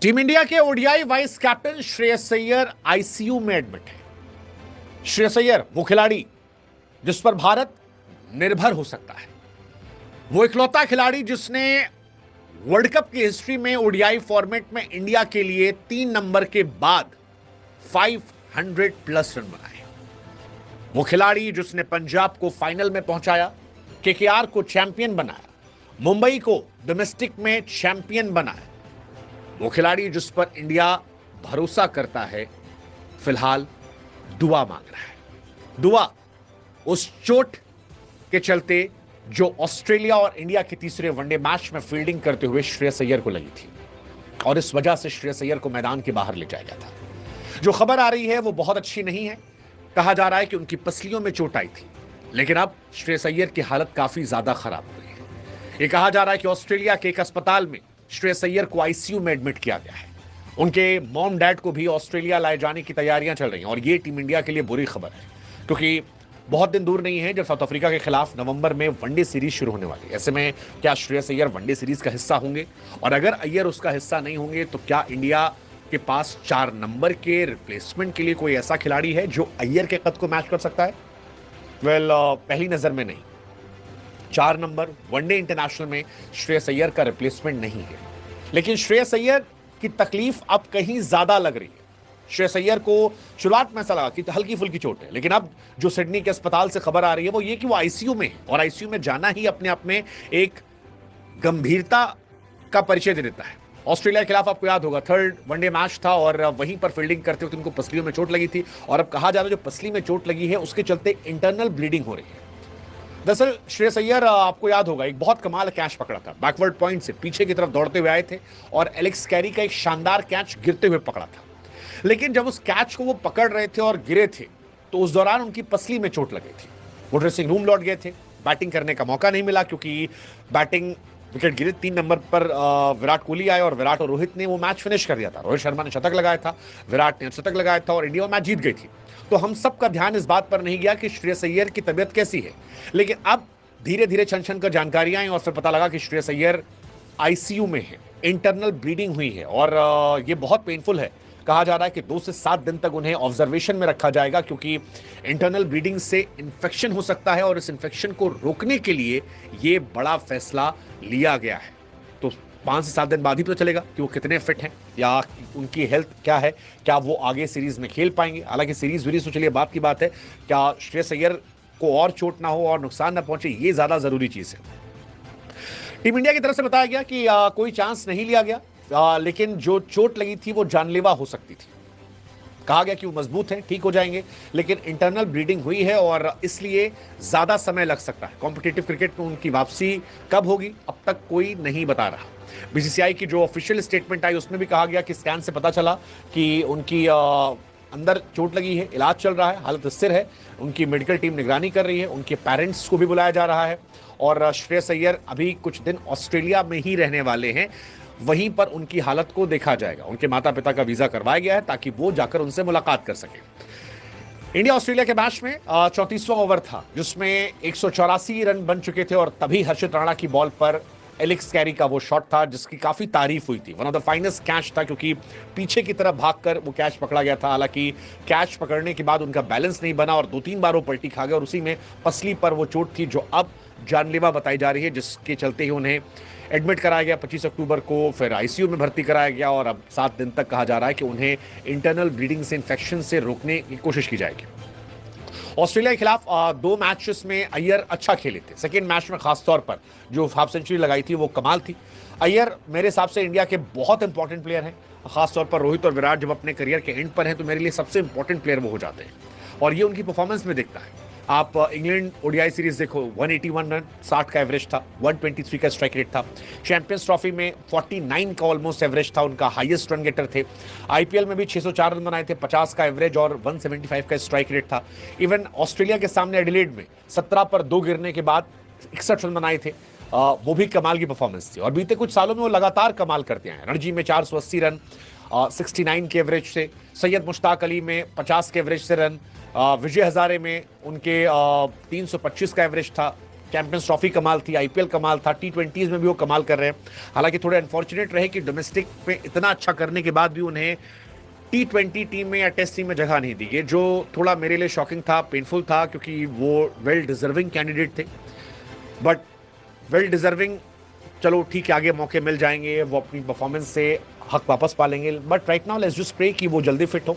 Team India के ODI vice captain Shreyas Iyer ICU में admit है। श्रेयस अय्यर वो खिलाड़ी जिस पर भारत निर्भर हो सकता है, वो इकलौता खिलाड़ी जिसने वर्ल्ड कप की हिस्ट्री में ओडीआई फॉर्मेट में इंडिया के लिए 3 नंबर के बाद 500 प्लस रन बनाए, वो खिलाड़ी जिसने पंजाब को फाइनल में पहुंचाया, केकेआर को चैंपियन बनाया, मुंबई को डोमेस्टिक में चैंपियन बनाया, वो खिलाड़ी जिस पर इंडिया भरोसा करता है, फिलहाल दुआ मांग रहा है। दुआ उस चोट के चलते जो ऑस्ट्रेलिया और इंडिया के तीसरे वनडे मैच में फील्डिंग करते हुए श्रेयस अय्यर को लगी थी और इस वजह से श्रेयस अय्यर को मैदान के बाहर ले जाया गया था। जो खबर आ रही है वो बहुत अच्छी नहीं है। कहा जा रहा है कि उनकी पसलियों में चोट आई थी, लेकिन अब श्रेयस अय्यर की हालत काफी ज्यादा खराब हो गई है। यह कहा जा रहा है कि ऑस्ट्रेलिया के एक अस्पताल में श्रेयस अय्यर को आईसीयू में एडमिट किया गया है। उनके मॉम डैड को भी ऑस्ट्रेलिया लाए जाने की तैयारियां चल रही हैं और ये टीम इंडिया के लिए बुरी खबर है, क्योंकि बहुत दिन दूर नहीं है जब साउथ अफ्रीका के खिलाफ नवंबर में वनडे सीरीज शुरू होने वाली है। ऐसे में क्या श्रेयस अय्यर वनडे सीरीज का हिस्सा होंगे? और अगर अय्यर उसका हिस्सा नहीं होंगे तो क्या इंडिया के पास 4 नंबर के रिप्लेसमेंट के लिए कोई ऐसा खिलाड़ी है जो अय्यर के कद को मैच कर सकता है? पहली नजर में नहीं। 4 नंबर वनडे इंटरनेशनल में श्रेयस अय्यर का रिप्लेसमेंट नहीं है, लेकिन श्रेयस अय्यर की तकलीफ अब कहीं ज्यादा लग रही है। श्रेयस अय्यर को शुरुआत में ऐसा लगा कि हल्की फुल्की चोट है, लेकिन अब जो सिडनी के अस्पताल से खबर आ रही है वो ये कि वो आईसीयू में है और आईसीयू में जाना ही अपने आप में एक गंभीरता का परिचय दे देता है। ऑस्ट्रेलिया के खिलाफ आपको याद होगा 3rd वनडे मैच था और वहीं पर फील्डिंग करते वक्त उनको पसलियों में चोट लगी थी और अब कहा जा रहा है जो पसली में चोट लगी है उसके चलते इंटरनल ब्लीडिंग हो रही है। दरअसल श्रेयस अय्यर आपको याद होगा एक बहुत कमाल कैच पकड़ा था, बैकवर्ड पॉइंट से पीछे की तरफ दौड़ते हुए आए थे और एलेक्स कैरी का एक शानदार कैच गिरते हुए पकड़ा था। लेकिन जब उस कैच को वो पकड़ रहे थे और गिरे थे तो उस दौरान उनकी पसली में चोट लगी थी। वो ड्रेसिंग रूम लौट गए थे, बैटिंग करने का मौका नहीं मिला क्योंकि बैटिंग विकेट गिरे। 3 नंबर पर विराट कोहली आए और विराट और रोहित ने वो मैच फिनिश कर दिया था। रोहित शर्मा ने शतक लगाया था, विराट ने शतक लगाया था और इंडिया मैच जीत गई थी। तो हम सबका ध्यान इस बात पर नहीं गया कि श्रेयस अय्यर की तबीयत कैसी है, लेकिन अब धीरे धीरे छन छन कर जानकारियां आई और फिर पता लगा कि श्रेयस अय्यर आईसीयू में है, इंटरनल ब्लीडिंग हुई है और ये बहुत पेनफुल है। कहा जा रहा है कि 2 से 7 दिन तक उन्हें ऑब्जर्वेशन में रखा जाएगा क्योंकि इंटरनल ब्लीडिंग से इन्फेक्शन हो सकता है और इस इन्फेक्शन को रोकने के लिए ये बड़ा फैसला लिया गया है। तो 5 से 7 दिन बाद ही पता चलेगा कि वो कितने फिट हैं या उनकी हेल्थ क्या है, क्या वो आगे सीरीज में खेल पाएंगे। हालांकि सीरीज वीरीज तो चलिए बात की बात है, क्या श्रेयस अय्यर को और चोट ना हो और नुकसान ना पहुंचे, ये ज्यादा जरूरी चीज है। टीम इंडिया की तरफ से बताया गया कि कोई चांस नहीं लिया गया, लेकिन जो चोट लगी थी वो जानलेवा हो सकती थी। कहा गया कि वो मजबूत हैं, ठीक हो जाएंगे, लेकिन इंटरनल ब्लीडिंग हुई है और इसलिए ज्यादा समय लग सकता है। कॉम्पिटिटिव क्रिकेट में उनकी वापसी कब होगी अब तक कोई नहीं बता रहा। बीसीसीआई की जो ऑफिशियल स्टेटमेंट आई उसमें भी कहा गया कि स्कैन से पता चला कि उनकी अंदर चोट लगी है, इलाज चल रहा है, हालत स्थिर है, उनकी मेडिकल टीम निगरानी कर रही है, उनके पेरेंट्स को भी बुलाया जा रहा है और श्रेयस अय्यर अभी कुछ दिन ऑस्ट्रेलिया में ही रहने वाले हैं। वहीं पर उनकी हालत को देखा जाएगा। उनके माता पिता का वीजा करवाया गया है ताकि वो जाकर उनसे मुलाकात कर सके। इंडिया ऑस्ट्रेलिया के मैच में 34वां ओवर था जिसमें 184 रन बन चुके थे और तभी हर्षित राणा की बॉल पर एलेक्स कैरी का वो शॉट था जिसकी काफी तारीफ हुई थी। One of the finest catch था क्योंकि पीछे की तरफ भागकर वो कैच पकड़ा गया था। हालांकि कैच पकड़ने के बाद उनका बैलेंस नहीं बना और 2-3 बार वो पलटी खा गया और उसी में पसली पर वो चोट थी जो अब जानलेवा बताई जा रही है, जिसके चलते ही उन्हें एडमिट कराया गया 25 अक्टूबर को, फिर आईसीयू में भर्ती कराया गया और अब 7 दिन तक कहा जा रहा है कि उन्हें इंटरनल ब्लीडिंग से इन्फेक्शन से रोकने की कोशिश की जाएगी। ऑस्ट्रेलिया के खिलाफ 2 मैचेस में अय्यर अच्छा खेले थे। सेकेंड मैच में खासतौर पर जो हाफ सेंचुरी लगाई थी वो कमाल थी। अय्यर मेरे हिसाब से इंडिया के बहुत इंपॉर्टेंट प्लेयर हैं। खासतौर पर रोहित और विराट जब अपने करियर के एंड पर हैं तो मेरे लिए सबसे इंपॉर्टेंट प्लेयर वो हो जाते हैं और ये उनकी परफॉर्मेंस में दिखता है। आप इंग्लैंड ओडीआई सीरीज देखो, 181 रन 60 का एवरेज था, 123 का स्ट्राइक रेट था। चैंपियंस ट्रॉफी में 49 का ऑलमोस्ट एवरेज था, उनका हाईएस्ट रन गेटर थे। आईपीएल में भी 604 रन बनाए थे, 50 का एवरेज और 175 का स्ट्राइक रेट था। इवन ऑस्ट्रेलिया के सामने एडिलेड में 17 पर 2 गिरने के बाद 61 रन बनाए थे, वो भी कमाल की परफॉर्मेंस थी और बीते कुछ सालों में वो लगातार कमाल करते हैं। रणजी में 480 रन 69 के एवरेज से, सैयद मुश्ताक अली में 50 के एवरेज से रन, विजय हजारे में उनके 325 का एवरेज था, चैंपियंस ट्रॉफी कमाल थी, आईपीएल कमाल था, टी20 में भी वो कमाल कर रहे हैं। हालांकि थोड़े अनफॉर्चुनेट रहे कि डोमेस्टिक में इतना अच्छा करने के बाद भी उन्हें टी20 टीम में या टेस्ट टीम में जगह नहीं दी, ये जो थोड़ा मेरे लिए शॉकिंग था, पेनफुल था, क्योंकि वो वेल डिजर्विंग कैंडिडेट थे। बट वेल डिजर्विंग, चलो ठीक है, आगे मौके मिल जाएंगे, वो अपनी परफॉर्मेंस से हक वापस पा लेंगे। But right now let's just pray कि वो जल्दी फिट हो।